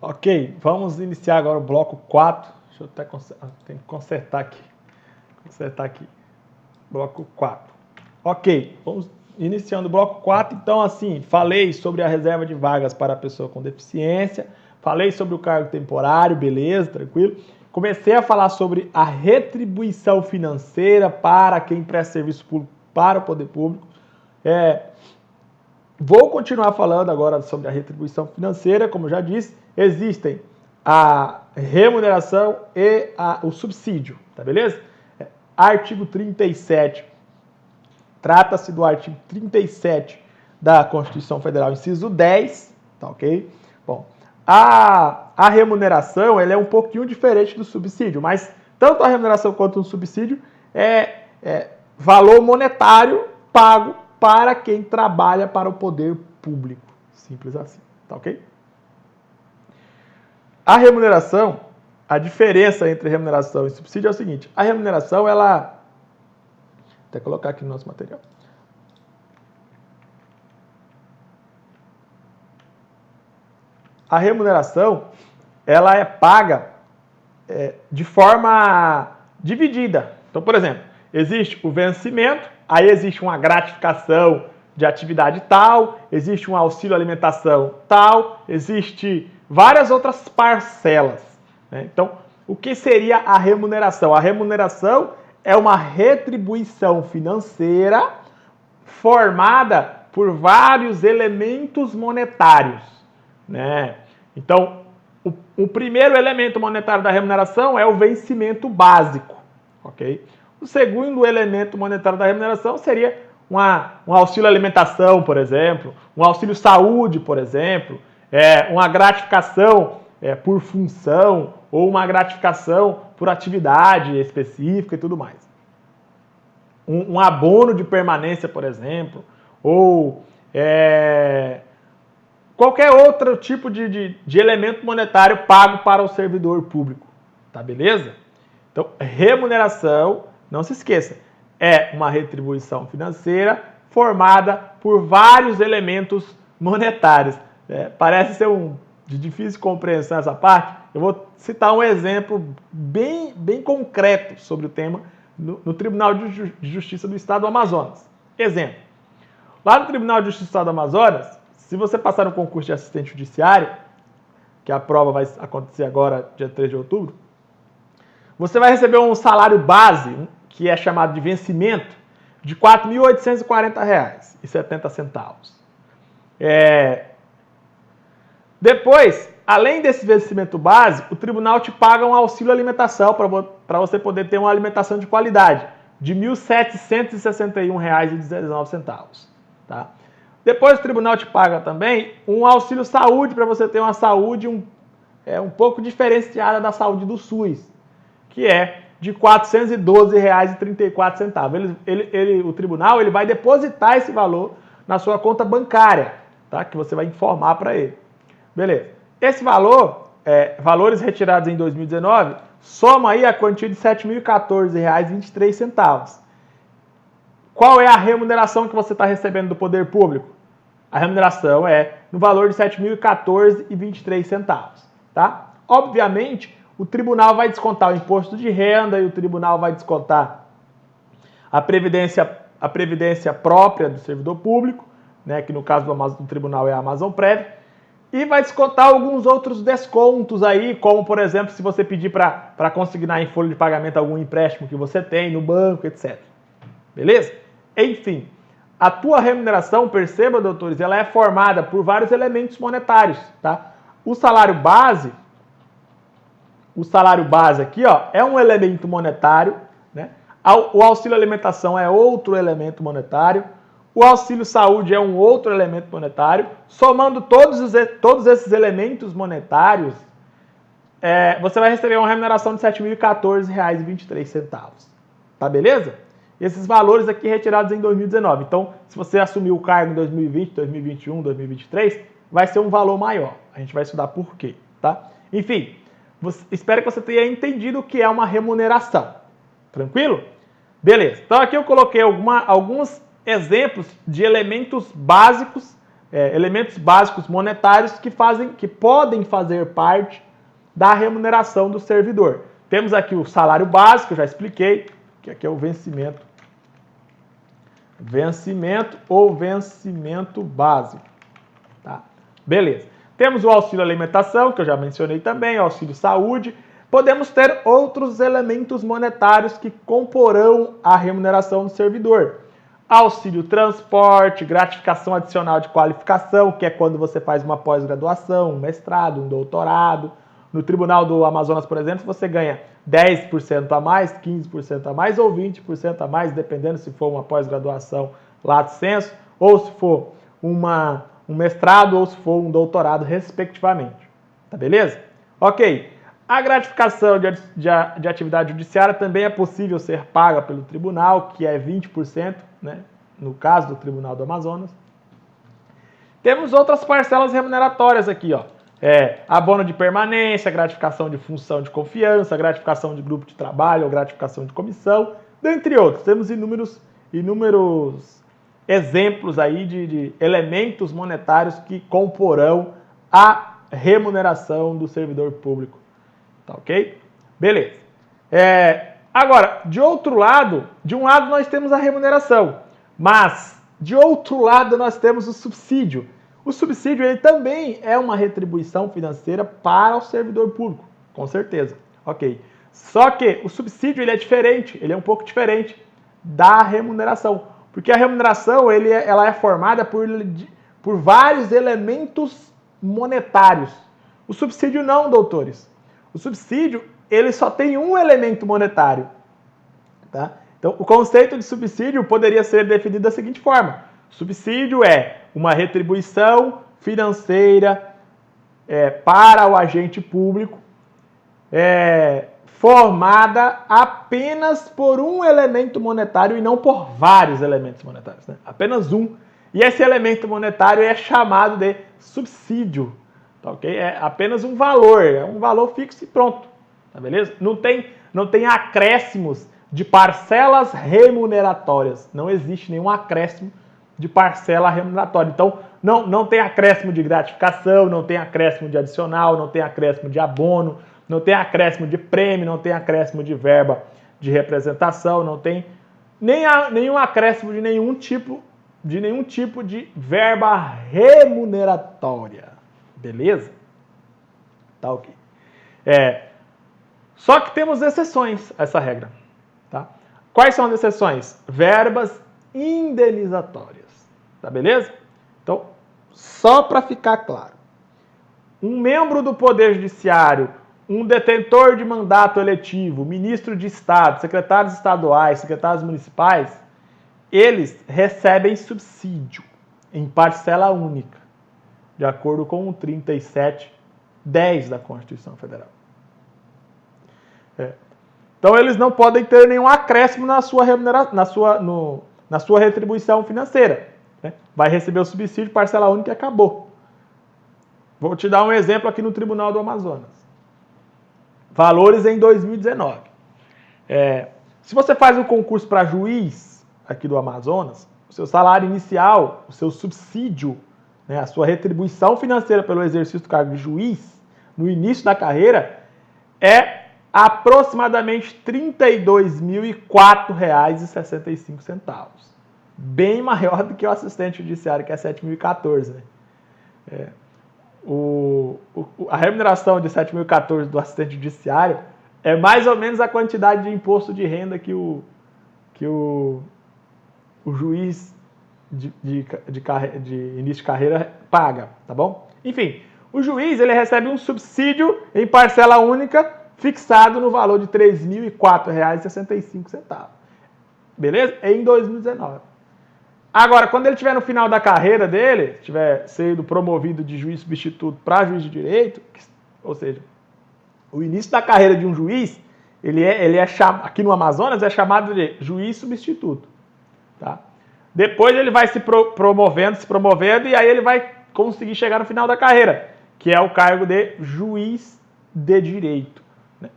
Ok, vamos iniciar agora o bloco 4. Deixa eu até tem que consertar aqui. Bloco 4. Ok, vamos iniciando o bloco 4. Então, assim, falei sobre a reserva de vagas para a pessoa com deficiência, falei sobre o cargo temporário, beleza, tranquilo. Comecei a falar sobre a retribuição financeira para quem presta serviço público para o poder público. Vou continuar falando agora sobre a retribuição financeira, como eu já disse, existem a remuneração e o subsídio, tá beleza? Artigo 37, trata-se do artigo 37 da Constituição Federal, inciso 10, tá ok? Bom, a remuneração, ela é um pouquinho diferente do subsídio, mas tanto a remuneração quanto o subsídio é valor monetário pago para quem trabalha para o poder público. Simples assim, tá ok? A remuneração, a diferença entre remuneração e subsídio é o seguinte: a remuneração, ela... Vou até colocar aqui no nosso material. A remuneração, ela é paga de forma dividida. Então, por exemplo, existe o vencimento, aí existe uma gratificação de atividade tal, existe um auxílio alimentação tal, existe várias outras parcelas, né? Então, o que seria a remuneração? A remuneração é uma retribuição financeira formada por vários elementos monetários, né? Então, o primeiro elemento monetário da remuneração é o vencimento básico, ok? O segundo elemento monetário da remuneração seria um auxílio alimentação, por exemplo, um auxílio saúde, por exemplo, uma gratificação por função ou uma gratificação por atividade específica e tudo mais. Um abono de permanência, por exemplo, ou qualquer outro tipo de elemento monetário pago para o servidor público, tá beleza? Então, remuneração, não se esqueça, é uma retribuição financeira formada por vários elementos monetários. Parece ser de difícil compreensão essa parte. Eu vou citar um exemplo bem concreto sobre o tema no Tribunal de Justiça do Estado do Amazonas. Exemplo, lá no Tribunal de Justiça do Estado do Amazonas, se você passar no concurso de assistente judiciário, que a prova vai acontecer agora, dia 3 de outubro, você vai receber um salário base, que é chamado de vencimento, de R$ 4.840,70. Depois, além desse vencimento base, o tribunal te paga um auxílio alimentação para você poder ter uma alimentação de qualidade, de R$ 1.761,19. Tá? Depois o tribunal te paga também um auxílio saúde para você ter uma saúde um pouco diferenciada da saúde do SUS, que é de R$ 412,34. O tribunal vai depositar esse valor na sua conta bancária, tá? Que você vai informar para ele. Beleza. Esse valor, valores retirados em 2019, soma aí a quantia de R$ 7.014,23. Qual é a remuneração que você está recebendo do poder público? A remuneração é no valor de R$ 7.014,23, tá? Obviamente, o tribunal vai descontar o imposto de renda e o tribunal vai descontar a previdência própria do servidor público, né, que no caso do tribunal é a Amazonprev, e vai descontar alguns outros descontos aí, como, por exemplo, se você pedir para consignar em folha de pagamento algum empréstimo que você tem no banco, etc. Beleza? Enfim, a tua remuneração, perceba, doutores, ela é formada por vários elementos monetários, tá? O salário base aqui, ó, é um elemento monetário, né? O auxílio alimentação é outro elemento monetário, o auxílio saúde é um outro elemento monetário. Somando todos esses elementos monetários, você vai receber uma remuneração de R$ 7.014,23. Tá beleza? Esses valores aqui retirados em 2019. Então, se você assumiu o cargo em 2020, 2021, 2023, vai ser um valor maior. A gente vai estudar por quê, tá? Enfim, espero que você tenha entendido o que é uma remuneração. Tranquilo? Beleza. Então, aqui eu coloquei alguns exemplos de elementos básicos elementos básicos monetários que podem fazer parte da remuneração do servidor. Temos aqui o salário básico, eu já expliquei, que aqui é o vencimento. Vencimento ou vencimento básico. Tá? Beleza. Temos o auxílio alimentação, que eu já mencionei também, o auxílio saúde. Podemos ter outros elementos monetários que comporão a remuneração do servidor. Auxílio transporte, gratificação adicional de qualificação, que é quando você faz uma pós-graduação, um mestrado, um doutorado. No Tribunal do Amazonas, por exemplo, você ganha 10% a mais, 15% a mais ou 20% a mais, dependendo se for uma pós-graduação lato sensu, ou se for um mestrado ou se for um doutorado, respectivamente. Tá beleza? Ok. A gratificação de atividade judiciária também é possível ser paga pelo tribunal, que é 20%, né, no caso do Tribunal do Amazonas. Temos outras parcelas remuneratórias aqui, ó. Abono de permanência, gratificação de função de confiança, gratificação de grupo de trabalho ou gratificação de comissão, dentre outros. Temos inúmeros exemplos aí de elementos monetários que comporão a remuneração do servidor público. Tá ok? Beleza. Agora, de um lado nós temos a remuneração, mas de outro lado nós temos o subsídio. O subsídio ele também é uma retribuição financeira para o servidor público, com certeza. Ok. Só que o subsídio ele é diferente, ele é um pouco diferente da remuneração, porque a remuneração ela é formada por vários elementos monetários. O subsídio não, doutores. O subsídio ele só tem um elemento monetário. Tá? Então, o conceito de subsídio poderia ser definido da seguinte forma. Subsídio é uma retribuição financeira para o agente público formada apenas por um elemento monetário e não por vários elementos monetários. Né? Apenas um. E esse elemento monetário é chamado de subsídio. Tá, okay? É apenas um valor, é um valor fixo e pronto. Tá, beleza? Não tem acréscimos de parcelas remuneratórias. Não existe nenhum acréscimo de parcela remuneratória. Então, não tem acréscimo de gratificação, não tem acréscimo de adicional, não tem acréscimo de abono, não tem acréscimo de prêmio, não tem acréscimo de verba de representação, não tem nenhum acréscimo de nenhum tipo de verba remuneratória. Beleza? Tá ok. Só que temos exceções a essa regra. Tá? Quais são as exceções? Verbas indenizatórias. Tá beleza? Então, só para ficar claro. Um membro do Poder Judiciário, um detentor de mandato eletivo, ministro de Estado, secretários estaduais, secretários municipais, eles recebem subsídio em parcela única, de acordo com o 3710 da Constituição Federal. Então, eles não podem ter nenhum acréscimo na sua na sua retribuição financeira. Né? Vai receber o subsídio, parcela única e acabou. Vou te dar um exemplo aqui no Tribunal do Amazonas. Valores em 2019. Se você faz um concurso para juiz aqui do Amazonas, o seu salário inicial, o seu subsídio, né, a sua retribuição financeira pelo exercício do cargo de juiz, no início da carreira, é aproximadamente R$ 32.004,65. Bem maior do que o assistente judiciário, que é R$ 7.014. Né? A remuneração de R$ 7.014 do assistente judiciário é mais ou menos a quantidade de imposto de renda que o juiz de início de carreira paga, tá bom? Enfim, o juiz ele recebe um subsídio em parcela única fixado no valor de R$ 3.004,65. Beleza? Em 2019. Agora, quando ele estiver no final da carreira dele, estiver sendo promovido de juiz substituto para juiz de direito, ou seja, o início da carreira de um juiz, aqui no Amazonas, é chamado de juiz substituto. Tá? Depois ele vai se promovendo, e aí ele vai conseguir chegar no final da carreira, que é o cargo de juiz de direito.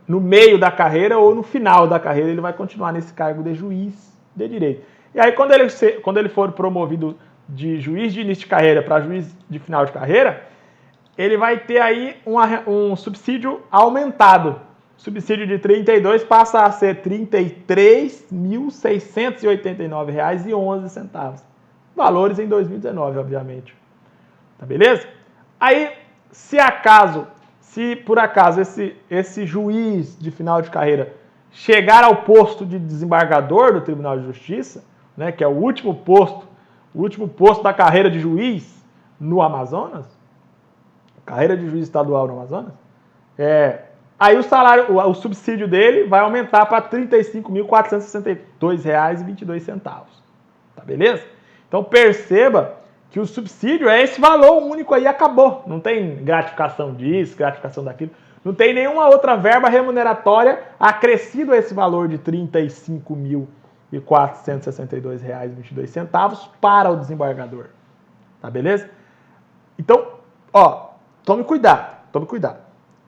No meio da carreira ou no final da carreira, ele vai continuar nesse cargo de juiz de direito. E aí, quando ele for promovido de juiz de início de carreira para juiz de final de carreira, ele vai ter aí um subsídio aumentado. O subsídio de 32 passa a ser R$ 33.689,11. Valores em 2019, obviamente. Tá beleza? Aí, se por acaso esse juiz de final de carreira chegar ao posto de desembargador do Tribunal de Justiça, né, que é o último posto da carreira de juiz no Amazonas, carreira de juiz estadual no Amazonas, aí o subsídio dele vai aumentar para R$ 35.462,22. Tá beleza? Então perceba que o subsídio é esse valor único aí, acabou. Não tem gratificação disso, gratificação daquilo. Não tem nenhuma outra verba remuneratória acrescido a esse valor de R$ 35.462,22 para o desembargador. Tá beleza? Então, tome cuidado.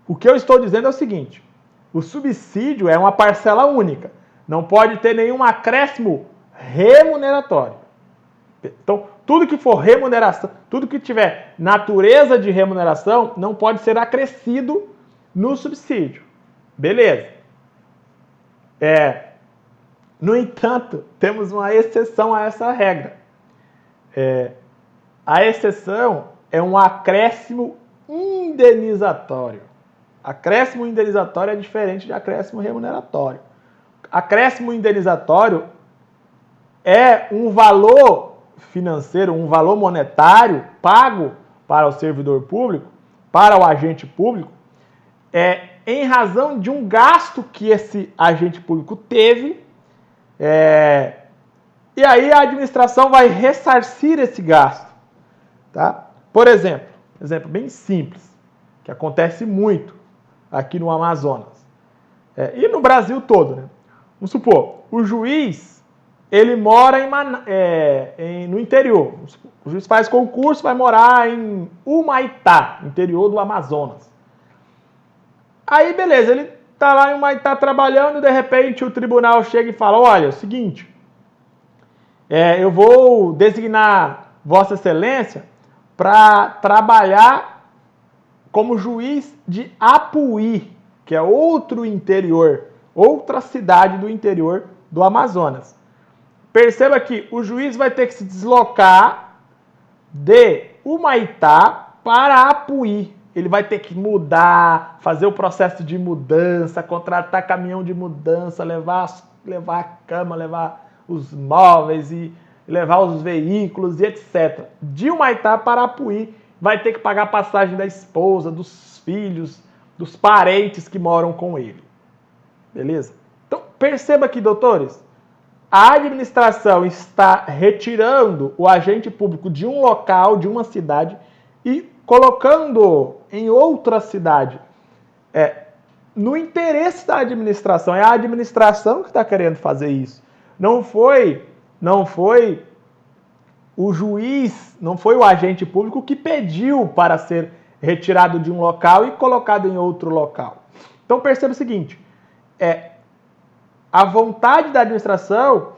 O que eu estou dizendo é o seguinte: o subsídio é uma parcela única. Não pode ter nenhum acréscimo remuneratório. Então, tudo que for remuneração, tudo que tiver natureza de remuneração, não pode ser acrescido no subsídio. Beleza. No entanto, temos uma exceção a essa regra. A exceção é um acréscimo indenizatório. Acréscimo indenizatório é diferente de acréscimo remuneratório. Acréscimo indenizatório é um valor financeiro, um valor monetário pago para o servidor público, para o agente público, em razão de um gasto que esse agente público teve, e aí a administração vai ressarcir esse gasto. Tá? Por exemplo bem simples, que acontece muito aqui no Amazonas, e no Brasil todo, né? Vamos supor, o juiz, ele mora no interior. O juiz faz concurso, vai morar em Humaitá, interior do Amazonas. Aí, beleza, ele tá lá em Humaitá trabalhando e, de repente, o tribunal chega e fala: olha, é o seguinte, eu vou designar Vossa Excelência para trabalhar como juiz de Apuí, que é outro interior, outra cidade do interior do Amazonas. Perceba que o juiz vai ter que se deslocar de Humaitá para Apuí. Ele vai ter que mudar, fazer o processo de mudança, contratar caminhão de mudança, levar a cama, levar os móveis e levar os veículos e etc. De Humaitá para Apuí, vai ter que pagar a passagem da esposa, dos filhos, dos parentes que moram com ele. Beleza? Então, perceba aqui, doutores, a administração está retirando o agente público de um local, de uma cidade, e colocando em outra cidade. No interesse da administração. É a administração que está querendo fazer isso. Não foi o juiz, não foi o agente público que pediu para ser retirado de um local e colocado em outro local. Então perceba o seguinte, a vontade da administração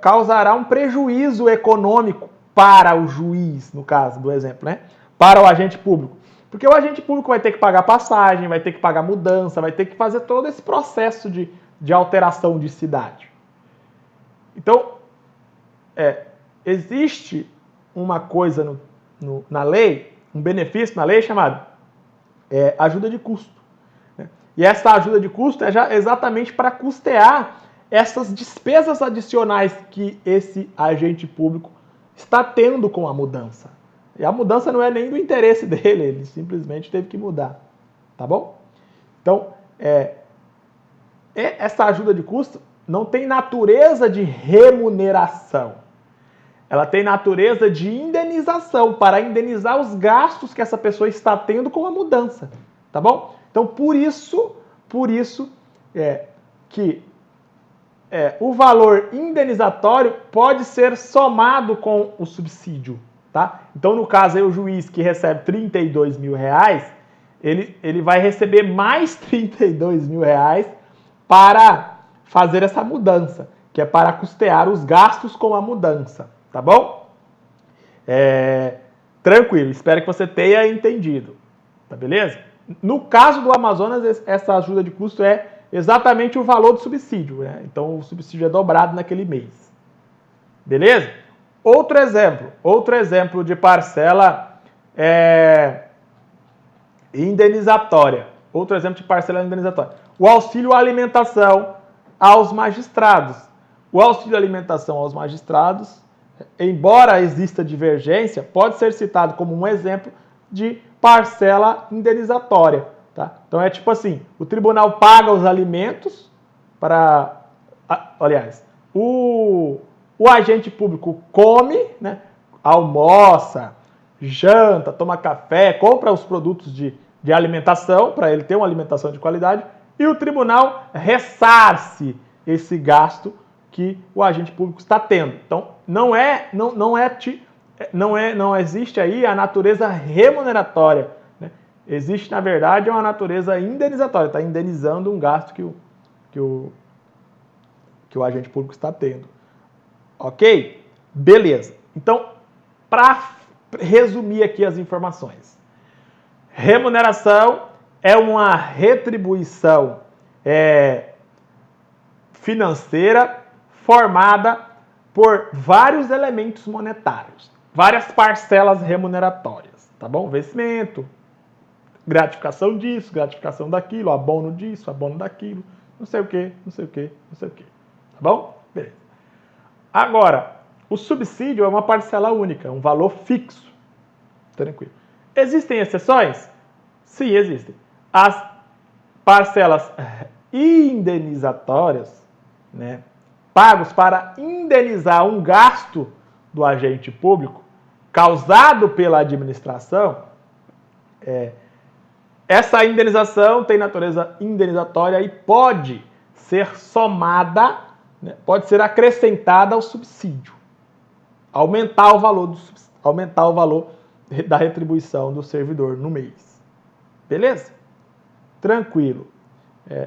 causará um prejuízo econômico para o juiz, no caso do exemplo, né? Para o agente público. Porque o agente público vai ter que pagar passagem, vai ter que pagar mudança, vai ter que fazer todo esse processo de alteração de cidade. Então, existe uma coisa na lei, um benefício na lei chamado ajuda de custo. Né? E essa ajuda de custo é exatamente para custear essas despesas adicionais que esse agente público está tendo com a mudança. E a mudança não é nem do interesse dele, ele simplesmente teve que mudar. Tá bom? Então, essa ajuda de custo não tem natureza de remuneração. Ela tem natureza de indenização, para indenizar os gastos que essa pessoa está tendo com a mudança. Tá bom? Então, por isso que o valor indenizatório pode ser somado com o subsídio. Tá? Então, no caso, aí, o juiz que recebe R$32 mil, ele vai receber mais R$32 mil para fazer essa mudança, que é para custear os gastos com a mudança. Tá bom? Tranquilo, espero que você tenha entendido, tá beleza? No caso do Amazonas, essa ajuda de custo é exatamente o valor do subsídio, né? Então o subsídio é dobrado naquele mês, beleza? Outro exemplo de parcela indenizatória. Outro exemplo de parcela indenizatória. O auxílio alimentação aos magistrados. O auxílio alimentação aos magistrados, embora exista divergência, pode ser citado como um exemplo de parcela indenizatória. Tá? Então é tipo assim, o tribunal paga os alimentos para... Aliás, o agente público come, né, almoça, janta, toma café, compra os produtos de alimentação, para ele ter uma alimentação de qualidade, e o tribunal ressarce esse gasto que o agente público está tendo. Então, não existe aí a natureza remuneratória, né? Existe, na verdade, uma natureza indenizatória, está indenizando um gasto que o agente público está tendo. Ok? Beleza. Então, para resumir aqui as informações. Remuneração é uma retribuição financeira formada por vários elementos monetários, várias parcelas remuneratórias, tá bom? Vencimento, gratificação disso, gratificação daquilo, abono disso, abono daquilo, não sei o que, não sei o que, não sei o que, tá bom? Beleza. Agora, o subsídio é uma parcela única, um valor fixo, tranquilo. Existem exceções? Sim, existem. As parcelas indenizatórias, né, pagos para indenizar um gasto do agente público causado pela administração, essa indenização tem natureza indenizatória e pode ser somada, né, pode ser acrescentada ao subsídio, aumentar o valor da retribuição do servidor no mês. Beleza? Tranquilo.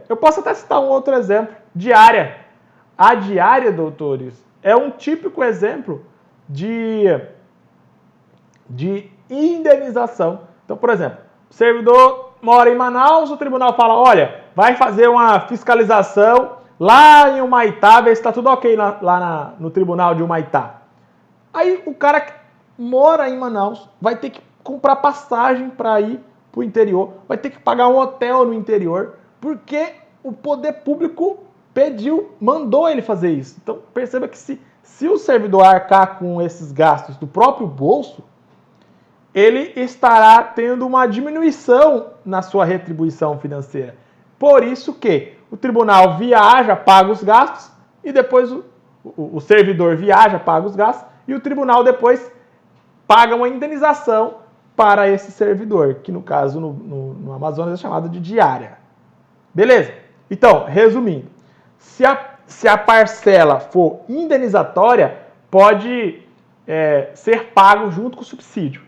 Eu posso até citar um outro exemplo, diária. A diária, doutores, é um típico exemplo de indenização. Então, por exemplo, o servidor mora em Manaus, o tribunal fala, olha, vai fazer uma fiscalização lá em Humaitá, ver se está tudo ok lá no tribunal de Humaitá. Aí o cara que mora em Manaus vai ter que comprar passagem para ir para o interior, vai ter que pagar um hotel no interior, porque o poder público mandou ele fazer isso. Então perceba que se o servidor arcar com esses gastos do próprio bolso, ele estará tendo uma diminuição na sua retribuição financeira. Por isso que o tribunal viaja, paga os gastos, e depois o servidor viaja, paga os gastos, e o tribunal depois paga uma indenização para esse servidor, que no caso no Amazonas é chamado de diária. Beleza? Então, resumindo, se a parcela for indenizatória, pode ser pago junto com o subsídio.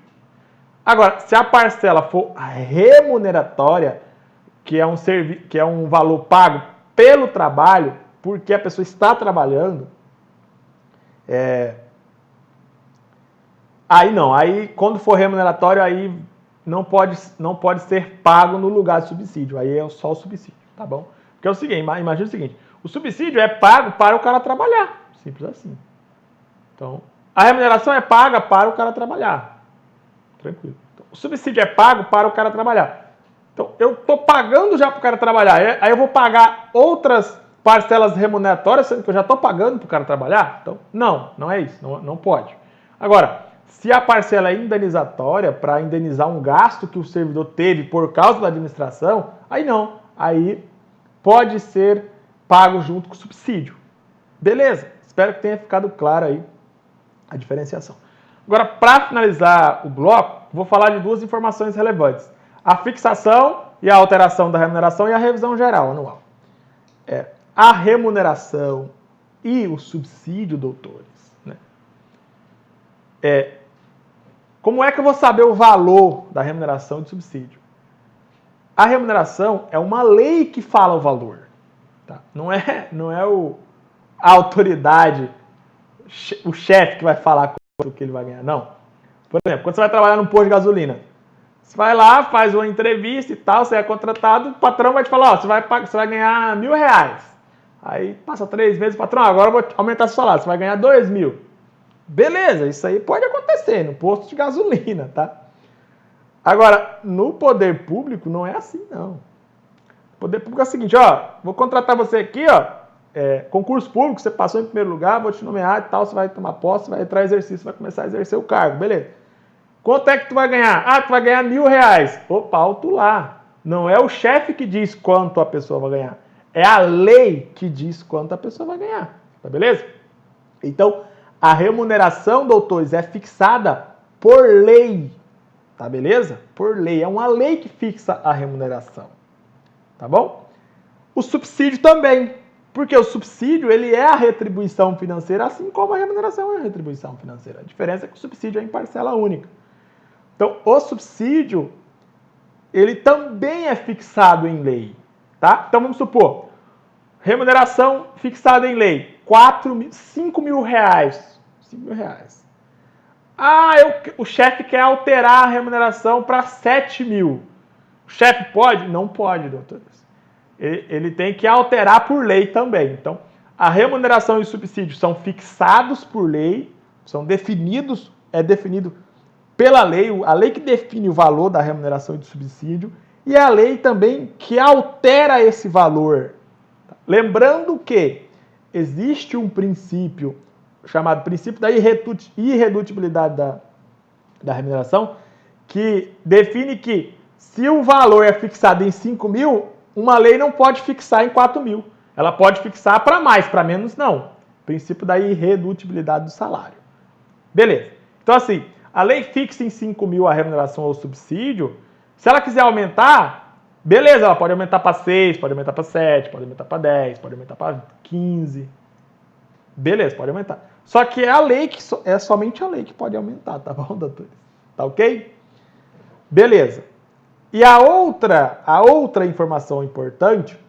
Agora, se a parcela for remuneratória, que é um valor pago pelo trabalho, porque a pessoa está trabalhando, aí não, aí quando for remuneratório, aí não pode ser pago no lugar de subsídio, aí é só o subsídio, tá bom? Porque é o seguinte, imagina o seguinte, o subsídio é pago para o cara trabalhar, simples assim. Então, a remuneração é paga para o cara trabalhar, tranquilo. Então, o subsídio é pago para o cara trabalhar. Então, eu estou pagando já para o cara trabalhar, aí eu vou pagar outras parcelas remuneratórias, sendo que eu já estou pagando para o cara trabalhar? Então, não é isso, não pode. Agora, se a parcela é indenizatória para indenizar um gasto que o servidor teve por causa da administração, aí não. Aí pode ser pago junto com o subsídio. Beleza? Espero que tenha ficado claro aí a diferenciação. Agora, para finalizar o bloco, vou falar de duas informações relevantes. A fixação e a alteração da remuneração e a revisão geral anual. A remuneração e o subsídio, doutores, né? Como é que eu vou saber o valor da remuneração e do subsídio? A remuneração é uma lei que fala o valor. Tá? Não é a autoridade, o chefe que vai falar quanto que ele vai ganhar. Não. Por exemplo, quando você vai trabalhar num posto de gasolina, você vai lá, faz uma entrevista e tal, você é contratado, o patrão vai te falar, ó, você vai ganhar R$1.000. Aí passa 3 meses, o patrão, agora eu vou aumentar seu salário, você vai ganhar 2.000. Beleza, isso aí pode acontecer no posto de gasolina, tá? Agora, no poder público não é assim, não. O poder público é o seguinte, ó, vou contratar você aqui, ó, concurso público, você passou em primeiro lugar, vou te nomear e tal, você vai tomar posse, vai entrar em exercício, vai começar a exercer o cargo, beleza. Quanto é que tu vai ganhar? Ah, tu vai ganhar R$1.000. Opa, alto lá. Não é o chefe que diz quanto a pessoa vai ganhar. É a lei que diz quanto a pessoa vai ganhar. Tá beleza? Então, a remuneração, doutores, é fixada por lei. Tá beleza? Por lei. É uma lei que fixa a remuneração. Tá bom? O subsídio também. Porque o subsídio, ele é a retribuição financeira, assim como a remuneração é a retribuição financeira. A diferença é que o subsídio é em parcela única. Então, o subsídio, ele também é fixado em lei, tá? Então, vamos supor, remuneração fixada em lei, R$5.000. R$5.000. Ah, o chefe quer alterar a remuneração para 7.000. O chefe pode? Não pode, doutores. Ele tem que alterar por lei também. Então, a remuneração e o subsídio são fixados por lei, são definidos, é definido pela lei, a lei que define o valor da remuneração e do subsídio, e a lei também que altera esse valor. Lembrando que existe um princípio chamado princípio da irredutibilidade da remuneração, que define que se o valor é fixado em 5.000, uma lei não pode fixar em 4.000. Ela pode fixar para mais, para menos não. Princípio da irredutibilidade do salário. Beleza. Então assim, a lei fixa em 5.000 a remuneração ou subsídio. Se ela quiser aumentar, beleza, ela pode aumentar para 6, pode aumentar para 7, pode aumentar para 10, pode aumentar para 15. Beleza, pode aumentar. Só que é a lei que é somente a lei que pode aumentar, tá bom, doutores? Tá ok? Beleza. E a outra informação importante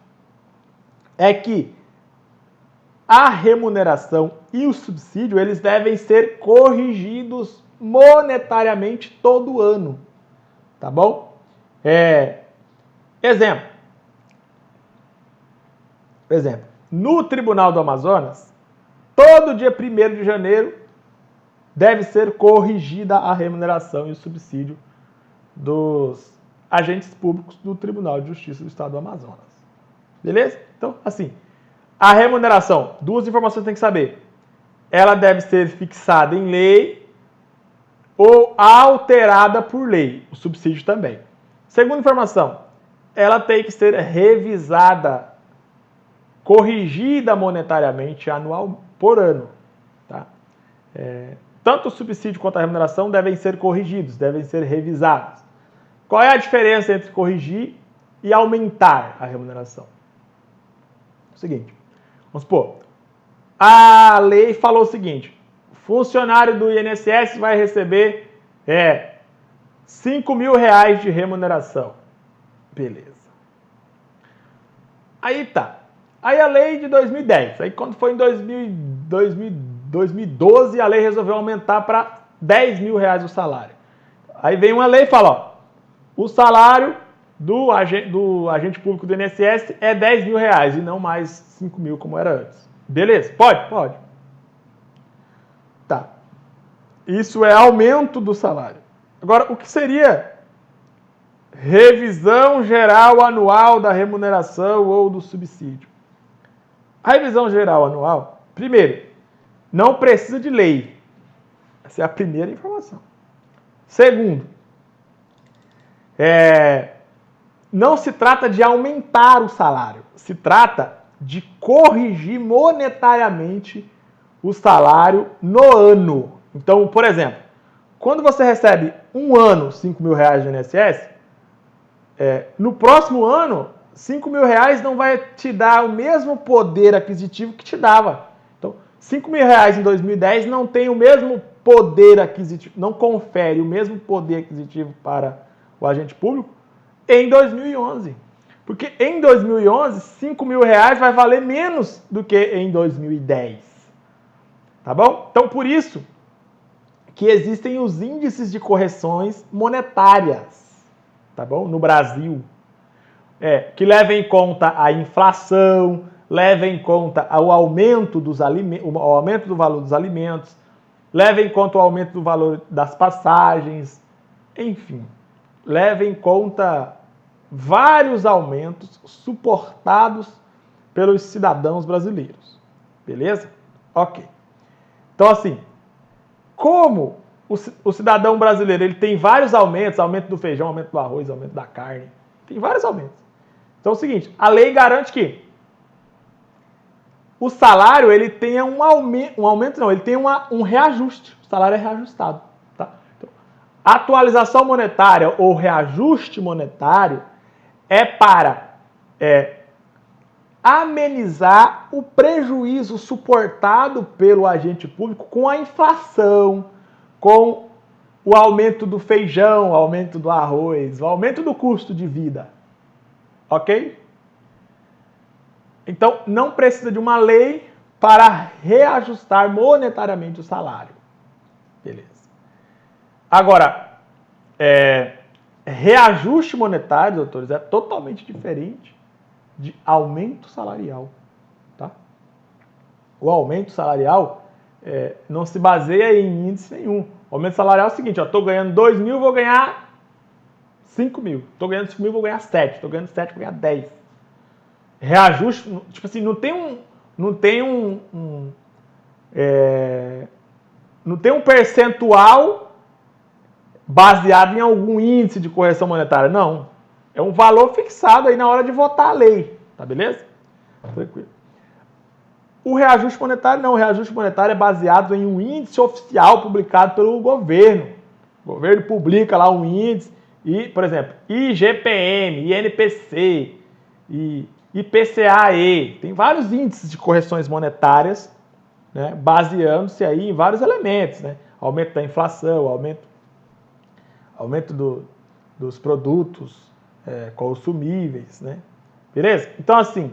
é que a remuneração e o subsídio, eles devem ser corrigidos monetariamente todo ano, tá bom? Exemplo, no Tribunal do Amazonas, todo dia 1º de janeiro deve ser corrigida a remuneração e o subsídio dos agentes públicos do Tribunal de Justiça do Estado do Amazonas. Beleza? Então, assim, a remuneração, 2 informações tem que saber. Ela deve ser fixada em lei ou alterada por lei. O subsídio também. Segunda informação, ela tem que ser revisada, corrigida monetariamente anual por ano. Tá? Tanto o subsídio quanto a remuneração devem ser corrigidos, devem ser revisados. Qual é a diferença entre corrigir e aumentar a remuneração? É o seguinte, vamos supor, a lei falou o seguinte, funcionário do INSS vai receber R$5.000 de remuneração. Beleza. Aí tá. Aí a lei de 2010, aí quando foi em 2012, a lei resolveu aumentar para R$10.000 o salário. Aí vem uma lei e fala, ó, o salário do agente público do INSS é R$10.000 e não mais 5.000 como era antes. Beleza? Pode? Pode. Tá. Isso é aumento do salário. Agora, o que seria revisão geral anual da remuneração ou do subsídio? A revisão geral anual, primeiro, não precisa de lei. Essa é a primeira informação. Segundo, não se trata de aumentar o salário, se trata de corrigir monetariamente o salário no ano. Então, por exemplo, quando você recebe um ano R$5.000 do INSS, no próximo ano, R$5.000 não vai te dar o mesmo poder aquisitivo que te dava. Então, R$5.000 em 2010 não tem o mesmo poder aquisitivo, não confere o mesmo poder aquisitivo para o agente público em 2011. Porque em 2011, R$5.000 vai valer menos do que em 2010. Tá bom? Então, por isso que existem os índices de correções monetárias, tá bom? No Brasil. Que leva em conta a inflação, leva em conta o aumento dos alimentos, o aumento do valor dos alimentos, leva em conta o aumento do valor das passagens, enfim, leva em conta vários aumentos suportados pelos cidadãos brasileiros. Beleza? Ok. Então, assim, como o cidadão brasileiro ele tem vários aumentos, aumento do feijão, aumento do arroz, aumento da carne, tem vários aumentos. Então é o seguinte, a lei garante que o salário ele tenha um aumento não, ele tem um reajuste. O salário é reajustado. Tá? Então, a atualização monetária ou reajuste monetário é para amenizar o prejuízo suportado pelo agente público com a inflação, com o aumento do feijão, o aumento do arroz, o aumento do custo de vida. Ok? Então, não precisa de uma lei para reajustar monetariamente o salário. Beleza. Agora, reajuste monetário, doutores, é totalmente diferente de aumento salarial. Tá? O aumento salarial não se baseia em índice nenhum. O aumento salarial é o seguinte, estou ganhando 2 mil, vou ganhar 5 mil. Estou ganhando 5 mil, vou ganhar 7. Estou ganhando 7, vou ganhar 10. Reajuste, tipo assim, não tem um percentual baseado em algum índice de correção monetária. Não. É um valor fixado aí na hora de votar a lei. Tá beleza? Tranquilo. O reajuste monetário não. O reajuste monetário é baseado em um índice oficial publicado pelo governo. O governo publica lá um índice e, por exemplo, IGPM, INPC, IPCA-E. Tem vários índices de correções monetárias, né, baseando-se aí em vários elementos, né? Aumento da inflação, aumento dos produtos consumíveis, né? Beleza? Então, assim,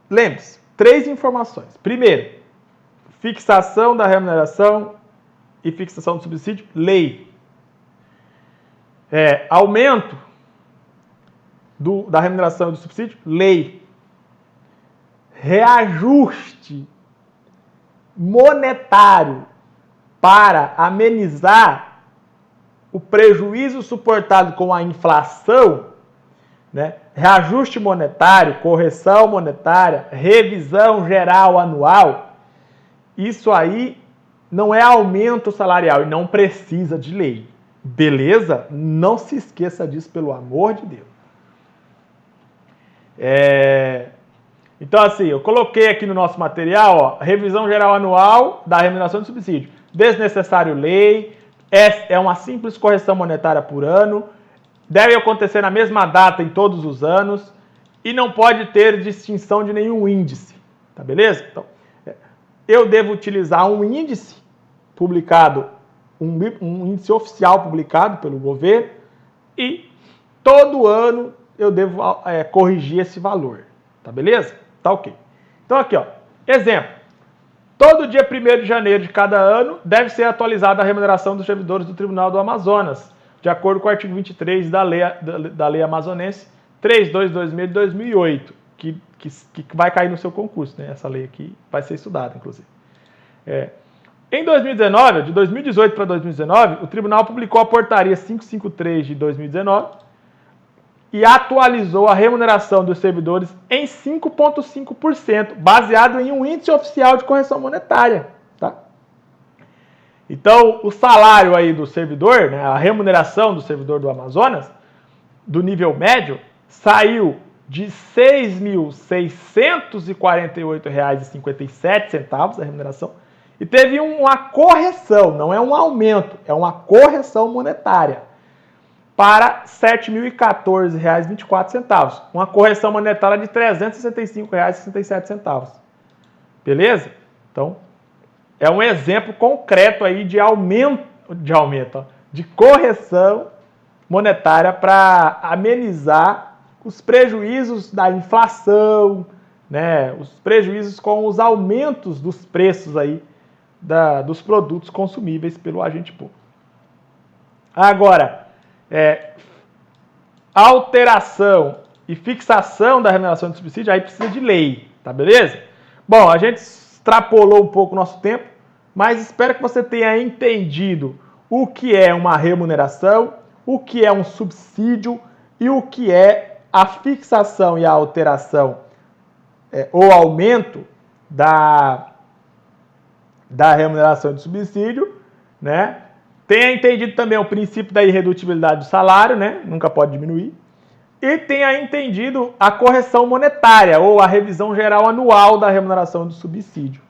lembre-se, 3 informações. Primeiro, fixação da remuneração e fixação do subsídio, lei. Aumento da remuneração e do subsídio, lei. Reajuste monetário para amenizar o prejuízo suportado com a inflação, né? Reajuste monetário, correção monetária, revisão geral anual, isso aí não é aumento salarial e não precisa de lei. Beleza? Não se esqueça disso, pelo amor de Deus. Então, assim, eu coloquei aqui no nosso material, ó, revisão geral anual da remuneração do subsídio. Desnecessário lei, é uma simples correção monetária por ano, deve acontecer na mesma data em todos os anos e não pode ter distinção de nenhum índice. Tá beleza? Então, eu devo utilizar um índice publicado, um índice oficial publicado pelo governo e todo ano eu devo corrigir esse valor. Tá beleza? Tá ok. Então aqui, ó, exemplo. Todo dia 1º de janeiro de cada ano deve ser atualizada a remuneração dos servidores do Tribunal do Amazonas, de acordo com o artigo 23 da lei amazonense 3226 de 2008, que vai cair no seu concurso, né? Essa lei aqui vai ser estudada, inclusive. Em 2019, de 2018 para 2019, o Tribunal publicou a portaria 553 de 2019, e atualizou a remuneração dos servidores em 5,5%, baseado em um índice oficial de correção monetária. Tá? Então, o salário aí do servidor, né, a remuneração do servidor do Amazonas, do nível médio, saiu de R$ 6.648,57 a remuneração, e teve uma correção, não é um aumento, é uma correção monetária, para R$ 7.014,24. Uma correção monetária de R$ 365,67. Beleza? Então, é um exemplo concreto aí de correção monetária para amenizar os prejuízos da inflação, né? Os prejuízos com os aumentos dos preços aí dos produtos consumíveis pelo agente público. Agora, alteração e fixação da remuneração de subsídio, aí precisa de lei, tá beleza? Bom, a gente extrapolou um pouco o nosso tempo, mas espero que você tenha entendido o que é uma remuneração, o que é um subsídio e o que é a fixação e a alteração ou aumento da remuneração de subsídio, né? Tenha entendido também o princípio da irredutibilidade do salário, né? Nunca pode diminuir. E tenha entendido a correção monetária ou a revisão geral anual da remuneração do subsídio.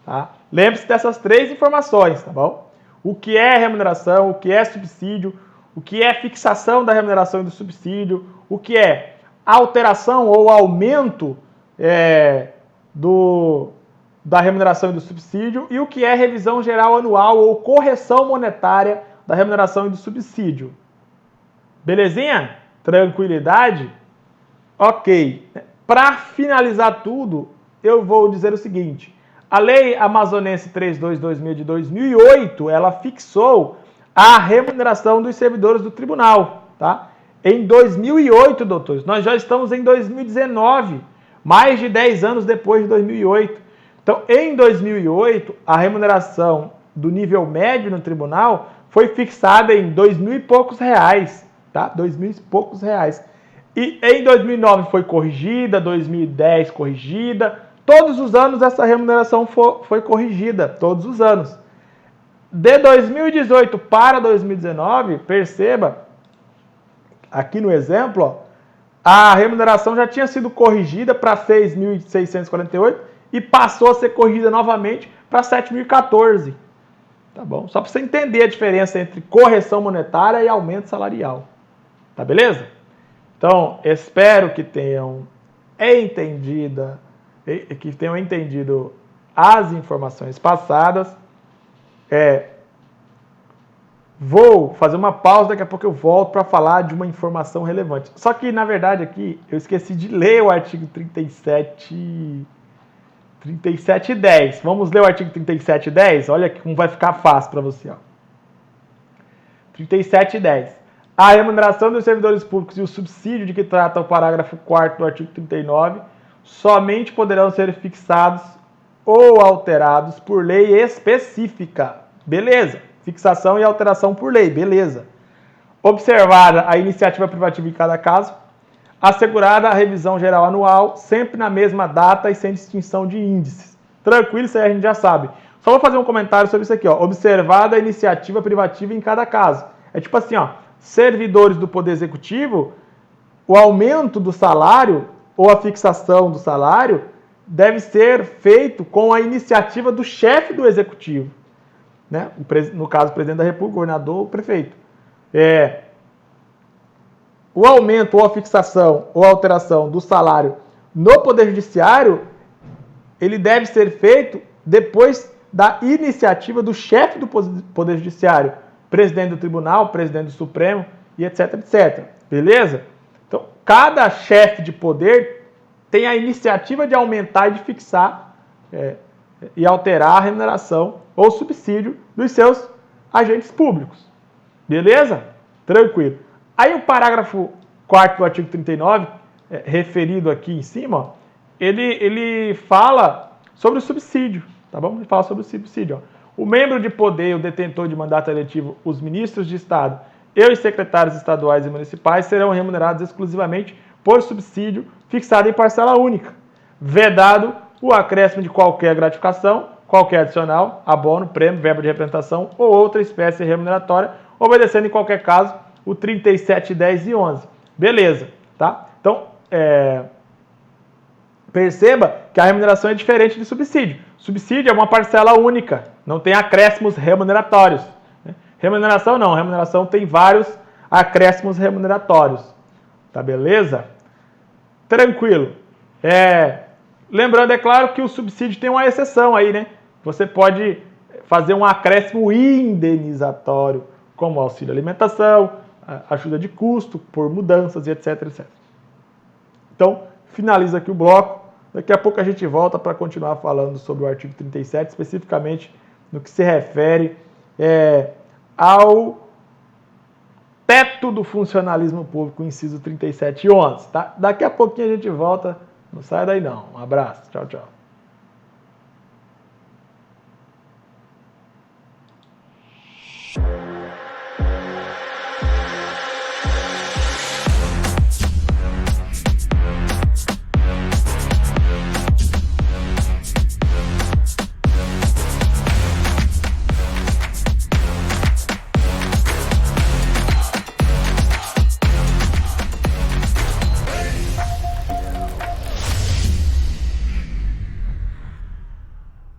Tá? Lembre-se dessas 3 informações, tá bom? O que é remuneração, o que é subsídio, o que é fixação da remuneração e do subsídio, o que é alteração ou aumento da remuneração e do subsídio e o que é revisão geral anual ou correção monetária da remuneração e do subsídio. Belezinha? Tranquilidade? Ok. Para finalizar tudo, eu vou dizer o seguinte. A Lei Amazonense 3.2/2000 de 2008, ela fixou a remuneração dos servidores do tribunal, tá? Em 2008, doutores, nós já estamos em 2019, mais de 10 anos depois de 2008. Então, em 2008, a remuneração do nível médio no tribunal foi fixada em R$2.000 e poucos, tá? R$2.000 e poucos. E em 2009 foi corrigida, 2010 corrigida. Todos os anos essa remuneração foi corrigida, todos os anos. De 2018 para 2019, perceba, aqui no exemplo, ó, a remuneração já tinha sido corrigida para 6.648 e passou a ser corrigida novamente para 7.014. Tá bom? Só para você entender a diferença entre correção monetária e aumento salarial. Tá beleza? Então, espero que tenham entendido as informações passadas. Vou fazer uma pausa, daqui a pouco eu volto para falar de uma informação relevante. Só que, na verdade, aqui eu esqueci de ler o artigo 37.10. Vamos ler o artigo 37.10? Olha como vai ficar fácil para você. Ó. 37.10. A remuneração dos servidores públicos e o subsídio de que trata o parágrafo 4º do artigo 39 somente poderão ser fixados ou alterados por lei específica. Beleza. Fixação e alteração por lei. Beleza. Observada a iniciativa privativa em cada caso, assegurada a revisão geral anual, sempre na mesma data e sem distinção de índices. Tranquilo, isso aí a gente já sabe. Só vou fazer um comentário sobre isso aqui, ó. Observada a iniciativa privativa em cada caso. É tipo assim, ó, servidores do Poder Executivo, o aumento do salário ou a fixação do salário deve ser feito com a iniciativa do chefe do Executivo. Né? No caso, o presidente da República, o governador, o prefeito. O aumento ou a fixação ou a alteração do salário no Poder Judiciário, ele deve ser feito depois da iniciativa do chefe do Poder Judiciário, presidente do Tribunal, presidente do Supremo e etc, etc. Beleza? Então, cada chefe de poder tem a iniciativa de aumentar e de fixar e alterar a remuneração ou subsídio dos seus agentes públicos. Beleza? Tranquilo. Aí o parágrafo 4º do artigo 39, referido aqui em cima, ó, ele fala sobre o subsídio, tá bom? Ele fala sobre o subsídio. Ó. O membro de poder, o detentor de mandato eletivo, os ministros de Estado e os secretários estaduais e municipais serão remunerados exclusivamente por subsídio fixado em parcela única, vedado o acréscimo de qualquer gratificação, qualquer adicional, abono, prêmio, verba de representação ou outra espécie remuneratória, obedecendo em qualquer caso o 37, 10 e 11. Beleza, tá? Então, perceba que a remuneração é diferente de subsídio. Subsídio é uma parcela única, não tem acréscimos remuneratórios. Remuneração não, remuneração tem vários acréscimos remuneratórios. Tá beleza? Tranquilo. Lembrando, é claro, que o subsídio tem uma exceção aí, né? Você pode fazer um acréscimo indenizatório, como auxílio alimentação, ajuda de custo por mudanças e etc, etc. Então, finaliza aqui o bloco. Daqui a pouco a gente volta para continuar falando sobre o artigo 37, especificamente no que se refere ao teto do funcionalismo público, inciso 37 e 11. Tá? Daqui a pouquinho a gente volta. Não sai daí não. Um abraço. Tchau, tchau.